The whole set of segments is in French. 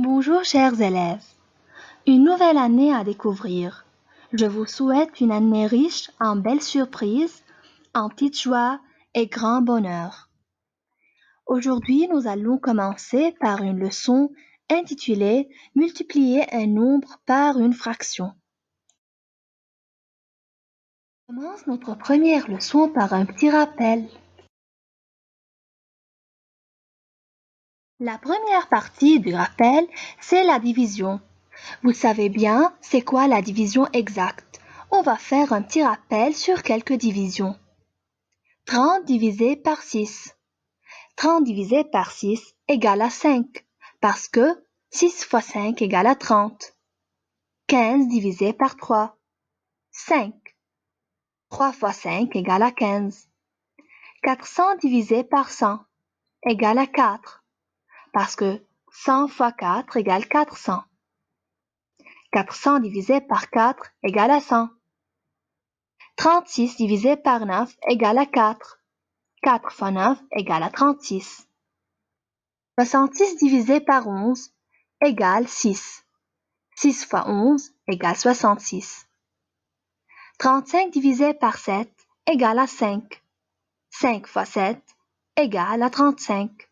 Bonjour chers élèves, une nouvelle année à découvrir. Je vous souhaite une année riche en belles surprises, en petites joies et grand bonheur. Aujourd'hui, nous allons commencer par une leçon intitulée Multiplier un nombre par une fraction. On commence notre première leçon par un petit rappel. La première partie du rappel, c'est la division. Vous savez bien, c'est quoi la division exacte? On va faire un petit rappel sur quelques divisions. 30 divisé par 6. 30 divisé par 6 égale à 5, parce que 6 fois 5 égale à 30. 15 divisé par 3. 5. 3 fois 5 égale à 15. 400 divisé par 100 égale à 4, parce que 100 fois 4 égale 400. 400 divisé par 4 égale à 100. 36 divisé par 9 égale à 4. 4 fois 9 égale à 36. 66 divisé par 11 égale 6. 6 fois 11 égale 66. 35 divisé par 7 égale à 5. 5 fois 7 égale à 35.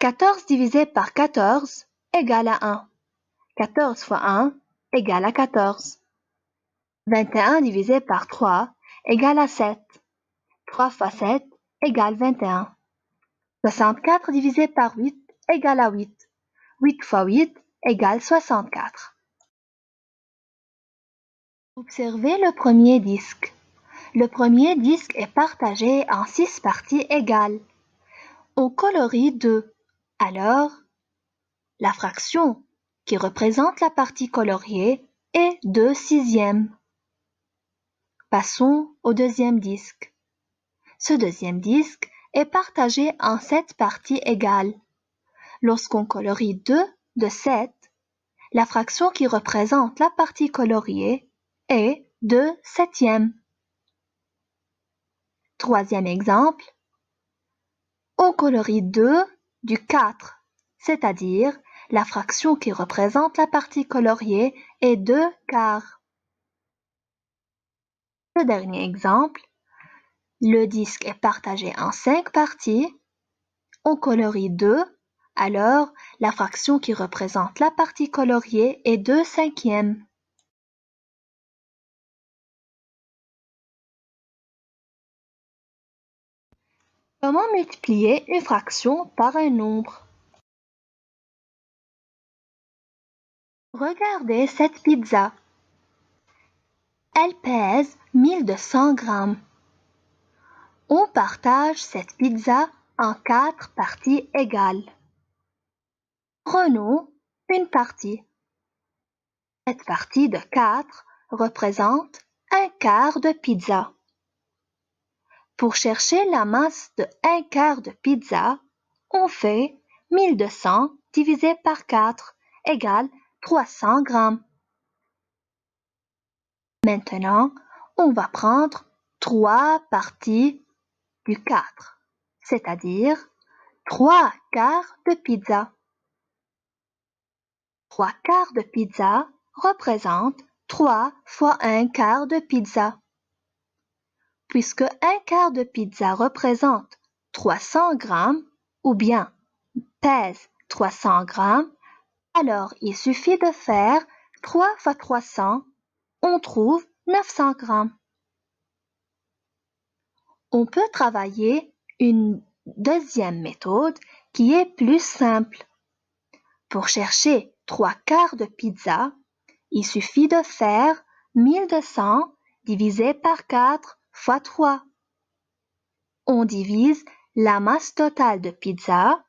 14 divisé par 14 égale à 1. 14 fois 1 égale à 14. 21 divisé par 3 égale à 7. 3 fois 7 égale 21. 64 divisé par 8 égale à 8. 8 fois 8 égale 64. Observez le premier disque. Le premier disque est partagé en 6 parties égales. On colorie 2. Alors, la fraction qui représente la partie coloriée est 2 sixièmes. Passons au deuxième disque. Ce deuxième disque est partagé en 7 parties égales. Lorsqu'on colorie 2 de 7, la fraction qui représente la partie coloriée est 2 septièmes. Troisième exemple, on colorie 2 du 4, c'est-à-dire la fraction qui représente la partie coloriée est 2 quarts. Le dernier exemple, le disque est partagé en 5 parties, on colorie 2, alors la fraction qui représente la partie coloriée est 2 cinquièmes. Comment multiplier une fraction par un nombre? Regardez cette pizza. Elle pèse 1200 grammes. On partage cette pizza en 4 parties égales. Prenons une partie. Cette partie de 4 représente un quart de pizza. Pour chercher la masse de un quart de pizza, on fait 1200 divisé par 4 égale 300 grammes. Maintenant, on va prendre 3 parties du 4, c'est-à-dire 3 quarts de pizza. 3 quarts de pizza représente 3 fois un quart de pizza. Puisque un quart de pizza représente 300 grammes ou bien pèse 300 grammes, alors il suffit de faire 3 fois 300, on trouve 900 grammes. On peut travailler une deuxième méthode qui est plus simple. Pour chercher 3 quarts de pizza, il suffit de faire 1200 divisé par 4 fois 3. On divise la masse totale de pizza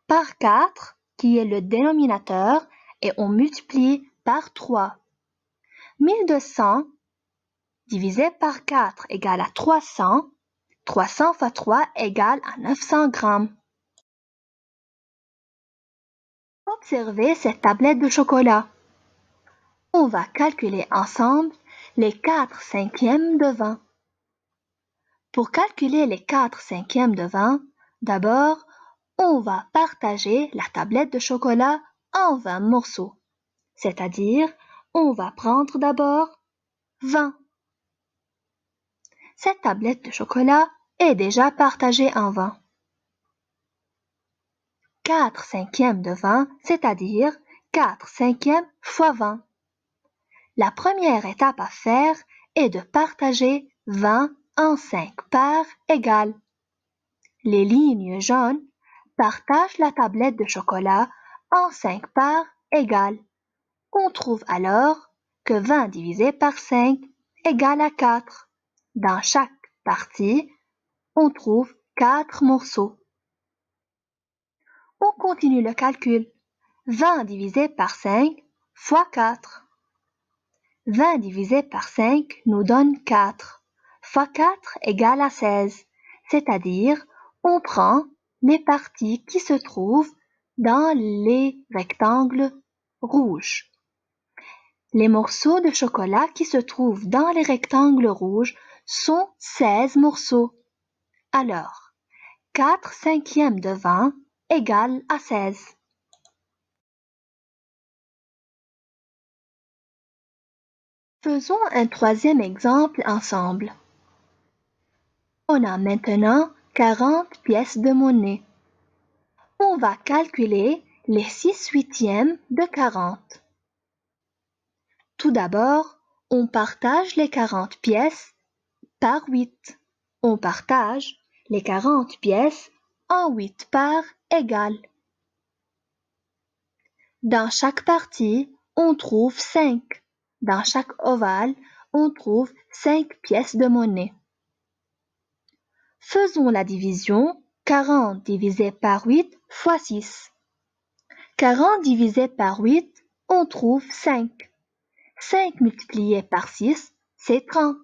par 4, qui est le dénominateur, et on multiplie par 3. 1200 divisé par 4 égale à 300. 300 fois 3 égale à 900 grammes. Observez cette tablette de chocolat. On va calculer ensemble les 4 cinquièmes de 20. Pour calculer les 4 cinquièmes de 20, d'abord, on va partager la tablette de chocolat en 20 morceaux. C'est-à-dire, on va prendre d'abord 20. Cette tablette de chocolat est déjà partagée en 20. 4 cinquièmes de 20, c'est-à-dire 4 cinquièmes fois 20. La première étape à faire est de partager 20 en 5 parts égales. Les lignes jaunes partagent la tablette de chocolat en 5 parts égales. On trouve alors que 20 divisé par 5 égale à 4. Dans chaque partie, on trouve 4 morceaux. On continue le calcul. 20 divisé par 5 fois 4. 20 divisé par 5 nous donne 4. Fois 4 égale à 16. C'est-à-dire, on prend les parties qui se trouvent dans les rectangles rouges. Les morceaux de chocolat qui se trouvent dans les rectangles rouges sont 16 morceaux. Alors, 4 cinquièmes de 20 égale à 16. Faisons un troisième exemple ensemble. On a maintenant 40 pièces de monnaie. On va calculer les 6 huitièmes de 40. Tout d'abord, on partage les 40 pièces par 8. On partage les 40 pièces en 8 parts égales. Dans chaque partie, on trouve 5. Dans chaque ovale, on trouve 5 pièces de monnaie. Faisons la division. 40 divisé par 8 fois 6. 40 divisé par 8, on trouve 5. 5 multiplié par 6, c'est 30.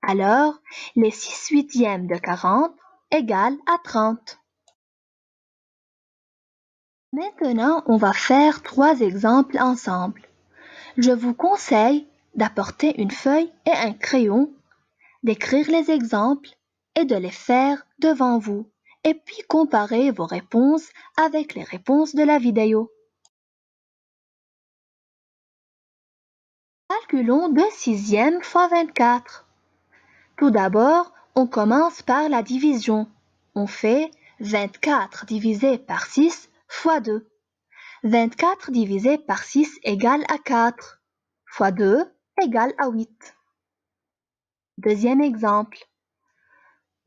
Alors, les 6 huitièmes de 40 égale à 30. Maintenant, on va faire 3 exemples ensemble. Je vous conseille d'apporter une feuille et un crayon, d'écrire les exemples et de les faire devant vous, et puis comparer vos réponses avec les réponses de la vidéo. Calculons 2 sixièmes fois 24. Tout d'abord, on commence par la division. On fait 24 divisé par 6 fois 2. 24 divisé par 6 égale à 4, fois 2 égale à 8. Deuxième exemple.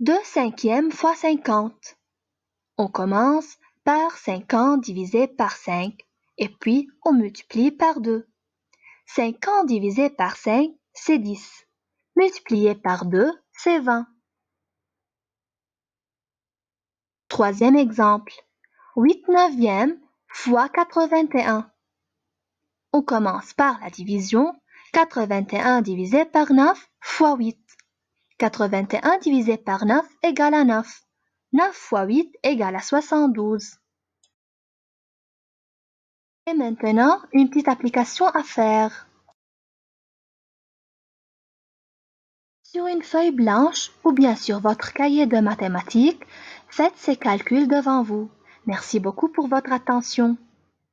2 cinquièmes fois 50. On commence par 50 divisé par 5 et puis on multiplie par 2. 50 divisé par 5, c'est 10. Multiplié par 2, c'est 20. Troisième exemple. 8 neuvièmes fois 81. On commence par la division. 81 divisé par 9 fois 8. 81 divisé par 9 égale à 9. 9 fois 8 égale à 72. Et maintenant, une petite application à faire. Sur une feuille blanche ou bien sur votre cahier de mathématiques, faites ces calculs devant vous. Merci beaucoup pour votre attention.